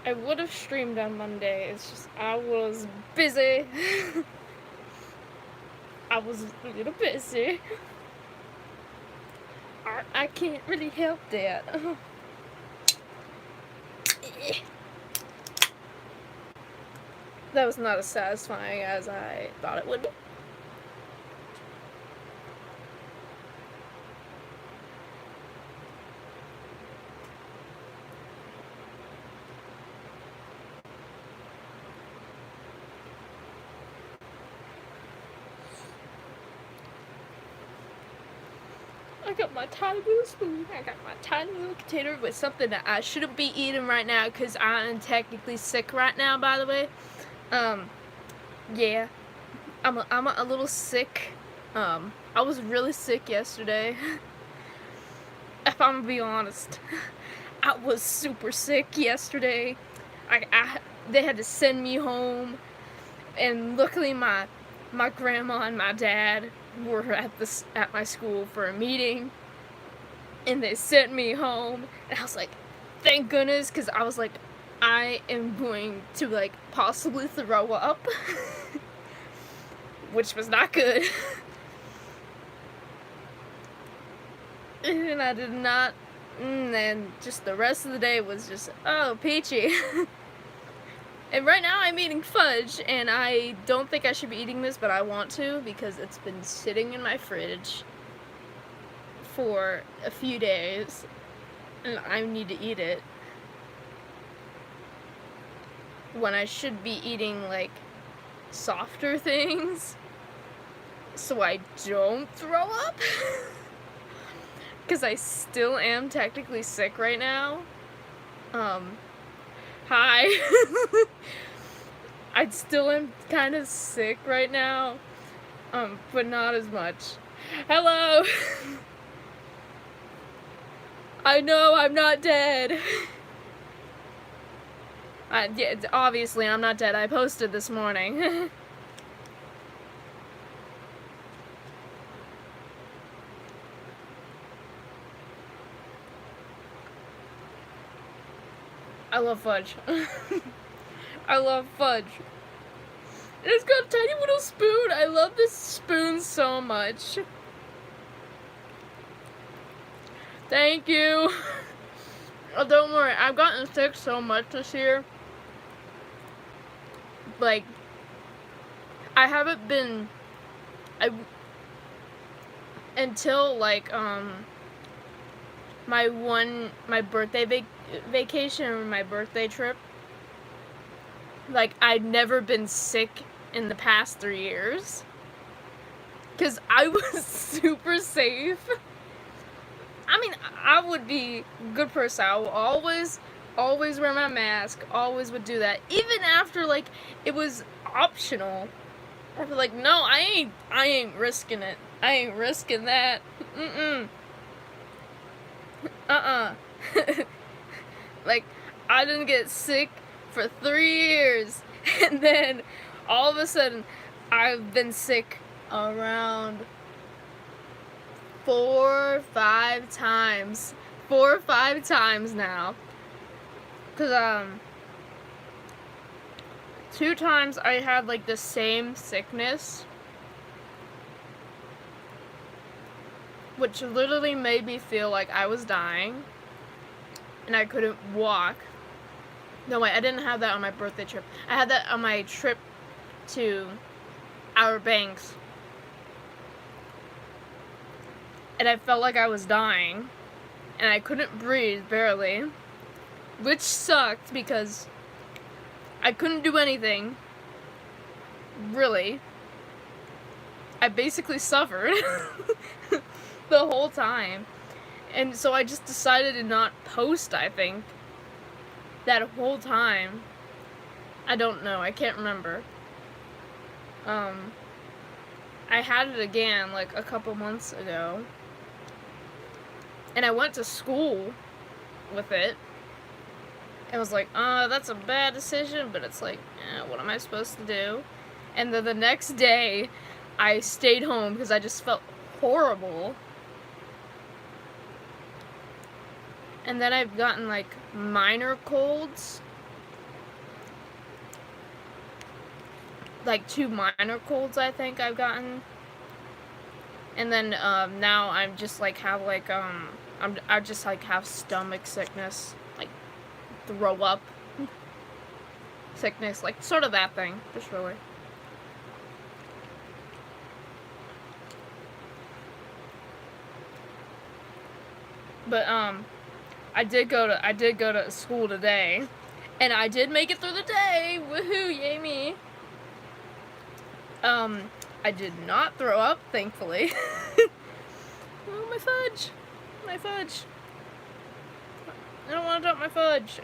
I would have streamed on Monday, it's just I was busy. I was a little busy. I can't really help that. That was not as satisfying as I thought it would be. I got my tiny little spoon. I got my tiny little container with something that I shouldn't be eating right now because I am technically sick right now, by the way. Yeah. I'm a little sick. I was really sick yesterday. If I'm gonna be honest. I was super sick yesterday. They had to send me home, and luckily my grandma and my dad were at my school for a meeting, and they sent me home, and I was like, thank goodness, because I was like, I am going to like possibly throw up, which was not good. And I did not, and then just the rest of the day was just, oh, peachy. And right now I'm eating fudge, and I don't think I should be eating this, but I want to because it's been sitting in my fridge for a few days, and I need to eat it when I should be eating, like, softer things so I don't throw up. Because I still am technically sick right now. Hi. I still am kind of sick right now, but not as much. Hello! I know I'm not dead. Yeah, obviously I'm not dead. I posted this morning. I love fudge. I love fudge. And it's got a tiny little spoon. I love this spoon so much. Thank you. Oh, don't worry. I've gotten sick so much this year. Like, I haven't been... until, like, my birthday vacation or my birthday trip, like, I'd never been sick in the past 3 years. Because I was super safe. I mean, I would be a good person. I will always wear my mask. Always would do that. Even after, like, it was optional. I'd be like, no, I ain't risking it. I ain't risking that. Like, I didn't get sick for 3 years, and then all of a sudden I've been sick around 4 or 5 times. 4 or 5 times now. Cause 2 times I had like the same sickness, which literally made me feel like I was dying and I couldn't walk. No, wait, I didn't have that on my birthday trip. I had that on my trip to Outer Banks. And I felt like I was dying. And I couldn't breathe, barely. Which sucked because I couldn't do anything. Really. I basically suffered the whole time. And so I just decided to not post, I think, that whole time. I don't know, I can't remember. I had it again, like, a couple months ago. And I went to school with it. It was like, that's a bad decision, but it's like, what am I supposed to do? And then the next day, I stayed home because I just felt horrible. And then I've gotten, like, minor colds. like 2 minor colds I think I've gotten. And then now I'm just like have like I just like have stomach sickness, like throw up sickness, like sort of that thing, just really. But I did go to school today, and I did make it through the day. Woohoo, yay me. I did not throw up, thankfully. Oh, my fudge. My fudge. I don't want to drop my fudge.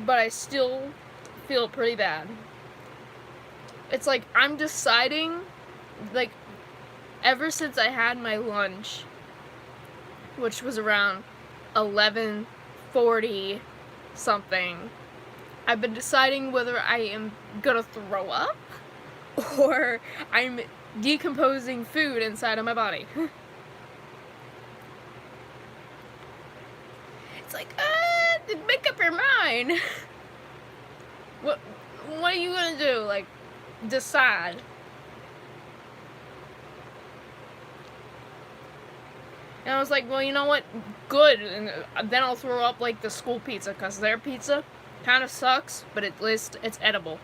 But I still feel pretty bad. It's like I'm deciding, like, ever since I had my lunch, which was around 11:40 something, I've been deciding whether I am gonna throw up or I'm decomposing food inside of my body. It's like, make up your mind. What are you gonna do? Like, decide. And I was like, well, you know what? Good. And then I'll throw up like the school pizza, because their pizza kind of sucks, but at least it's edible.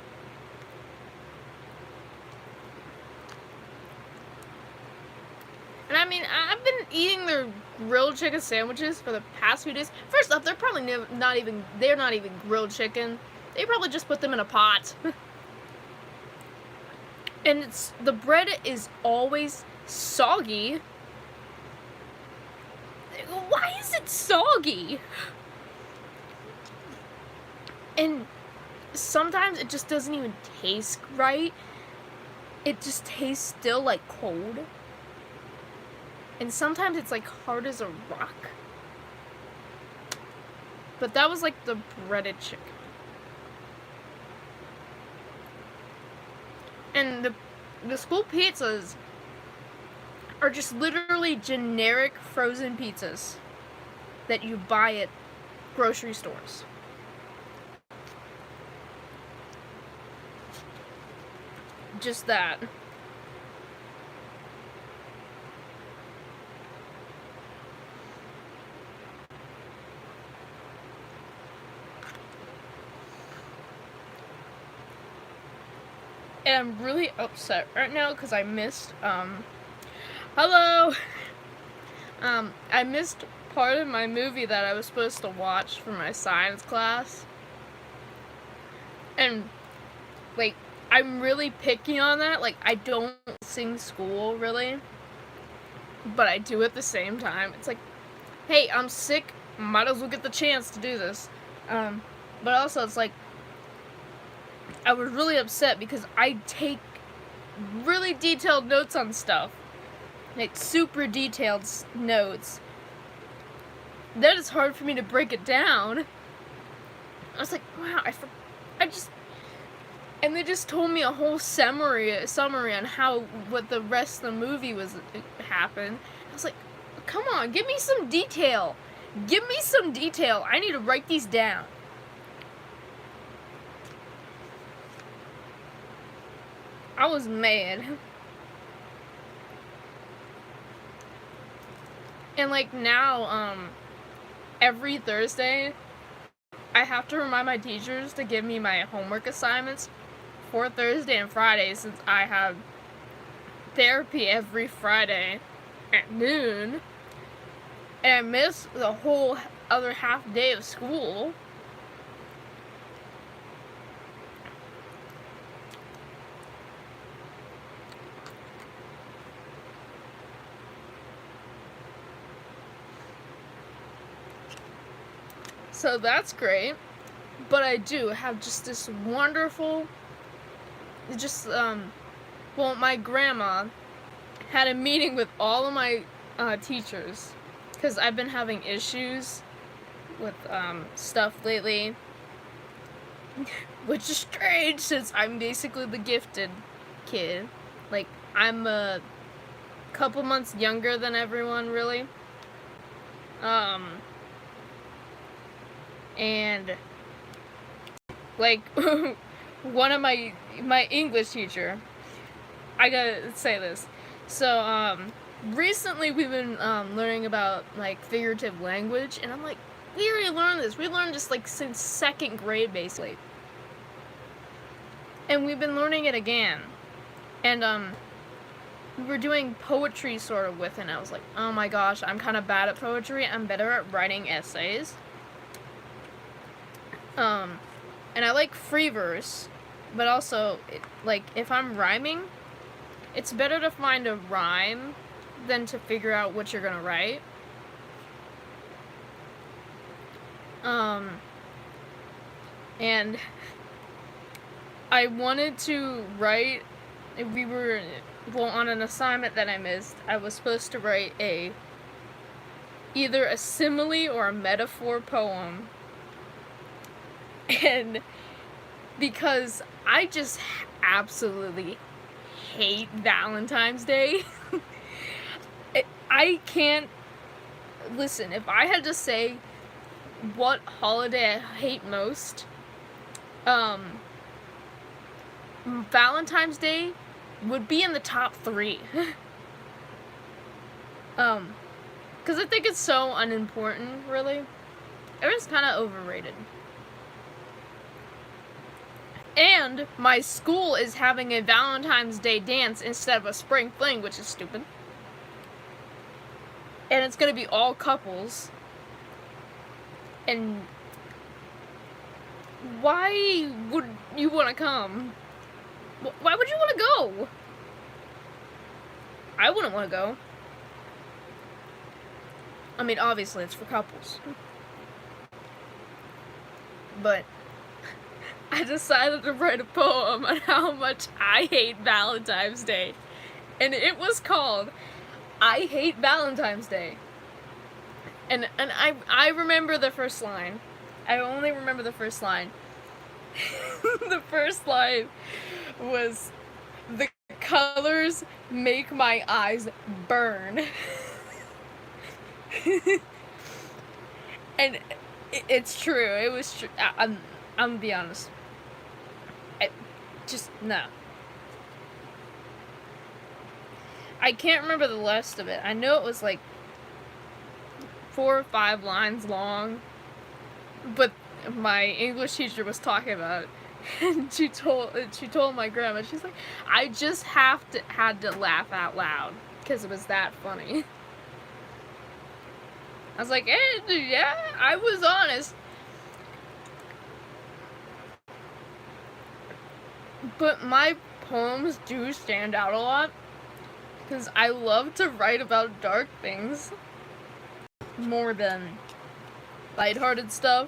And I mean, I've been eating their grilled chicken sandwiches for the past few days. First off, they're probably not even grilled chicken. They probably just put them in a pot. And the bread is always soggy. Why is it soggy? And sometimes it just doesn't even taste right. It just tastes still like cold. And sometimes it's like hard as a rock. But that was like the breaded chicken. And the school pizzas are just literally generic frozen pizzas that you buy at grocery stores. Just that. And I'm really upset right now because I missed, hello! I missed part of my movie that I was supposed to watch for my science class. And, like, I'm really picky on that. Like, I don't sing school, really. But I do at the same time. It's like, hey, I'm sick, might as well get the chance to do this. But also, it's like, I was really upset because I take really detailed notes on stuff. Like, super detailed notes. Then it's hard for me to break it down. I was like, wow, and they just told me a whole summary on what the rest of the movie happened. I was like, come on, give me some detail. Give me some detail. I need to write these down. I was mad. And like now, every Thursday, I have to remind my teachers to give me my homework assignments for Thursday and Friday, since I have therapy every Friday at noon. And I miss the whole other half day of school. So that's great. But I do have just this wonderful, well, my grandma had a meeting with all of my teachers, because I've been having issues with stuff lately, which is strange since I'm basically the gifted kid. Like, I'm a couple months younger than everyone, really. and like one of my English teacher, I gotta say this. So recently we've been learning about like figurative language, and I'm like, we already learned this. We learned this like since 2nd grade basically, and we've been learning it again. And we were doing poetry sort of with it, and I was like, oh my gosh, I'm kind of bad at poetry. I'm better at writing essays. And I like free verse, but also, like, if I'm rhyming, it's better to find a rhyme than to figure out what you're gonna write. And I wanted to write, on an assignment that I missed, I was supposed to write either a simile or a metaphor poem. And because I just absolutely hate Valentine's Day, I can't, listen, if I had to say what holiday I hate most, Valentine's Day would be in the top 3. Because I think it's so unimportant, really. It's kind of overrated. And my school is having a Valentine's Day dance instead of a spring fling, which is stupid. And it's gonna be all couples. And why would you want to come? Why would you want to go? I wouldn't want to go. I mean, obviously it's for couples. But I decided to write a poem on how much I hate Valentine's Day. And it was called I Hate Valentine's Day. And I remember the first line. I only remember the first line. The first line was, "The colors make my eyes burn." And it's true. It was true. I'm gonna be honest. No. I can't remember the rest of it. I know it was like 4 or 5 lines long, but my English teacher was talking about it, and she told my grandma, she's like, I just had to laugh out loud because it was that funny. I was like, yeah, I was honest. But my poems do stand out a lot because I love to write about dark things more than lighthearted stuff.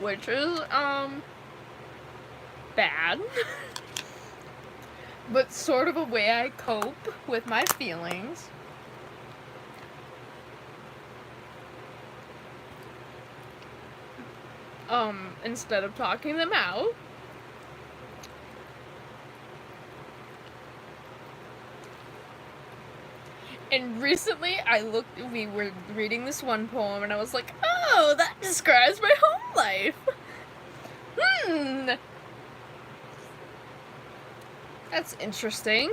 Which is, bad. But sort of a way I cope with my feelings. Instead of talking them out. And recently, we were reading this one poem, and I was like, oh, that describes my home life. That's interesting.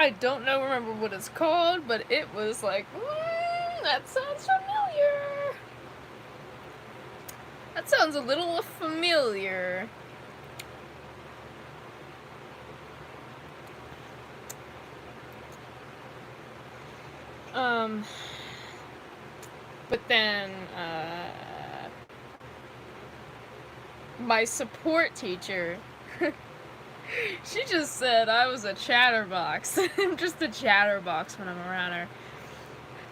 I don't remember what it's called, but it was like, that sounds familiar. That sounds a little familiar. But then, my support teacher, she just said I was a chatterbox. I'm just a chatterbox when I'm around her.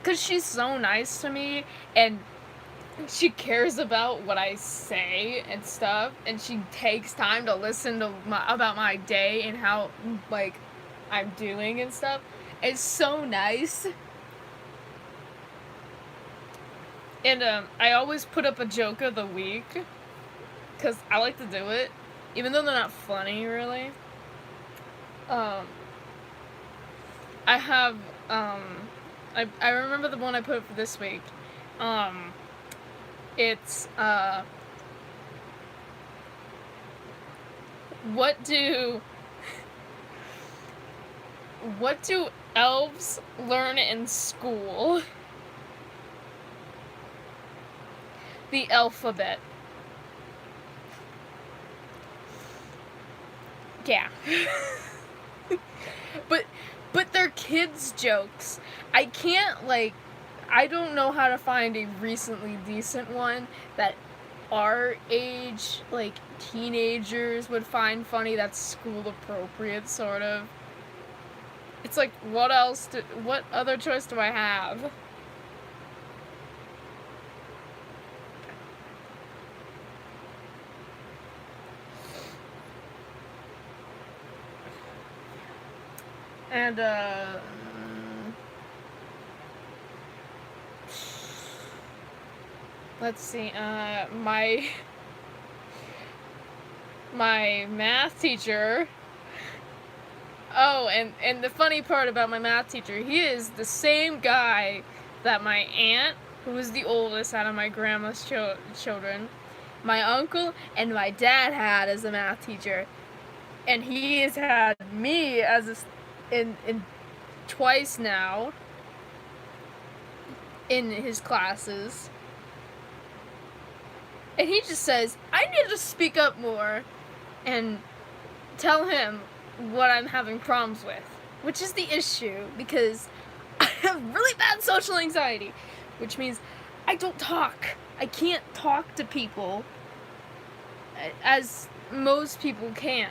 Because she's so nice to me, and she cares about what I say and stuff, and she takes time to listen to about my day and how, like, I'm doing and stuff. It's so nice. And I always put up a joke of the week, because I like to do it, even though they're not funny, really. Um, I have, I remember the one I put for this week. It's, what do elves learn in school? The alphabet. Yeah. But they're kids' jokes. I can't, like, I don't know how to find a recently decent one that our age, like, teenagers would find funny that's school appropriate, sort of. It's like, what other choice do I have? And, let's see, my math teacher. Oh, and the funny part about my math teacher, he is the same guy that my aunt, who was the oldest out of my grandma's children, my uncle, and my dad had as a math teacher. And he has had me as in twice now in his classes. And he just says, I need to speak up more and tell him what I'm having problems with, which is the issue, because I have really bad social anxiety, which means I don't talk. I can't talk to people as most people can.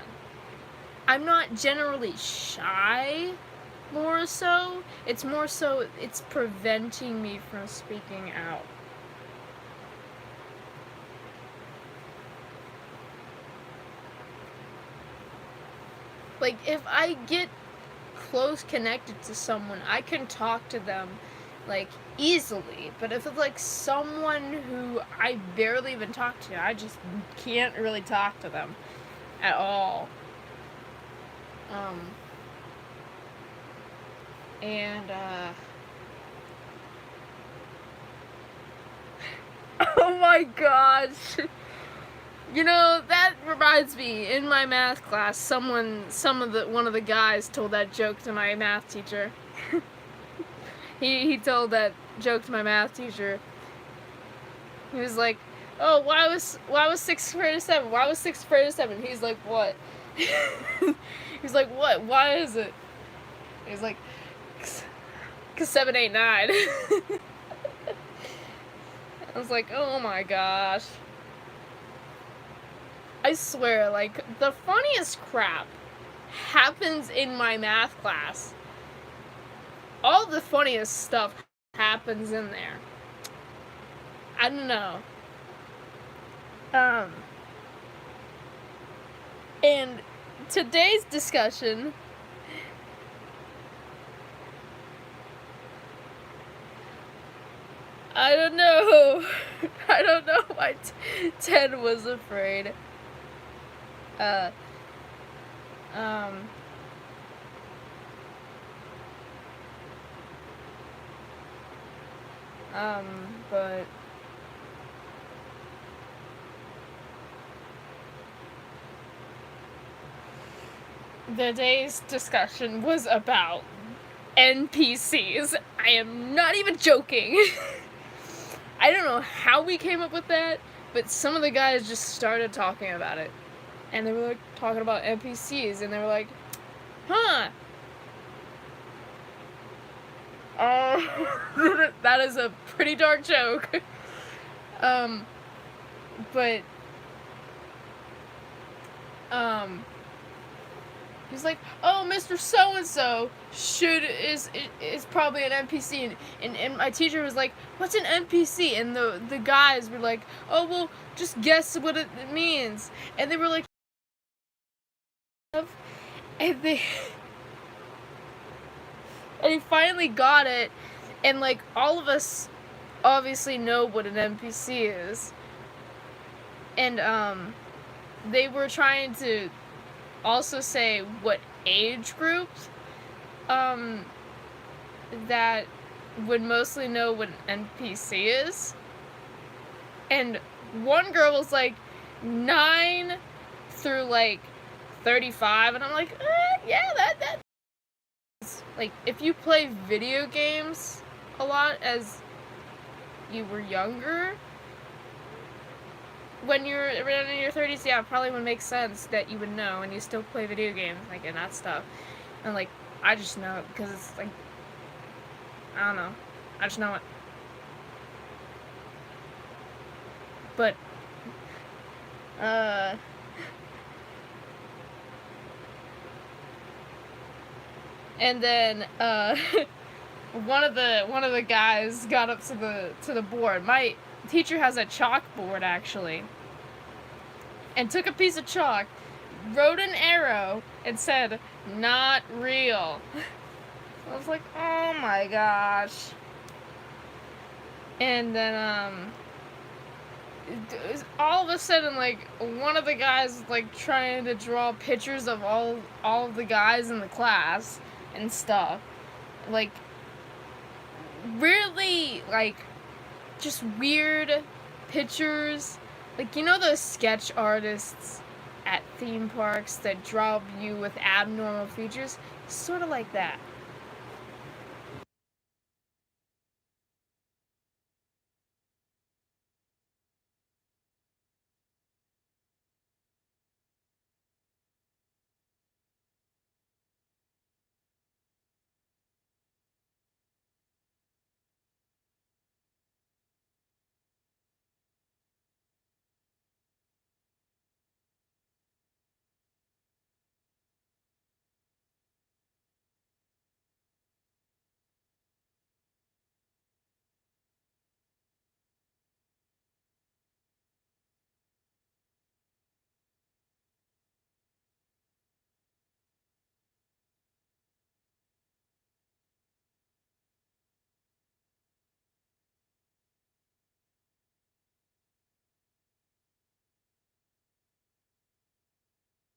I'm not generally shy, more so. It's more so it's preventing me from speaking out. Like, if I get close connected to someone, I can talk to them, like, easily. But if it's, like, someone who I barely even talk to, I just can't really talk to them at all. And, oh my gosh! You know, that reminds me, in my math class, one of the guys told that joke to my math teacher. He told that joke to my math teacher. He was like, "Oh, why was 6th grade a 7? Why was 6th grade a 7?" He's like, "What?" He's like, "What? Why is it?" He's like, "'Cause 7, 8, 9." I was like, "Oh my gosh." I swear, like, the funniest crap happens in my math class. All the funniest stuff happens in there. I don't know. And today's discussion, I don't know. I don't know why Ted was afraid. But the day's discussion was about NPCs. I am not even joking. I don't know how we came up with that, but some of the guys just started talking about it. And they were like talking about NPCs, and they were like, huh. That is a pretty dark joke. But he's like, oh, Mr. So-and-so is probably an NPC, and my teacher was like, what's an NPC? And the guys were like, oh, well, just guess what it means. And they were like, and he finally got it, and like all of us obviously know what an NPC is. And they were trying to also say what age groups that would mostly know what an NPC is. And one girl was like 9 through like 35, and I'm like, yeah, that. Like, if you play video games a lot as you were younger, when you're around in your 30s, yeah, it probably would make sense that you would know, and you still play video games, like, and that stuff. And, like, I just know it, because it's, like, I don't know. I just know it. But, and then, one of the guys got up to the board. My teacher has a chalkboard, actually, and took a piece of chalk, wrote an arrow, and said, "Not real." I was like, oh my gosh. And then, all of a sudden, like, one of the guys, like, trying to draw pictures of all of the guys in the class and stuff. Like, really, like, just weird pictures. Like, you know those sketch artists at theme parks that draw you with abnormal features? Sort of like that.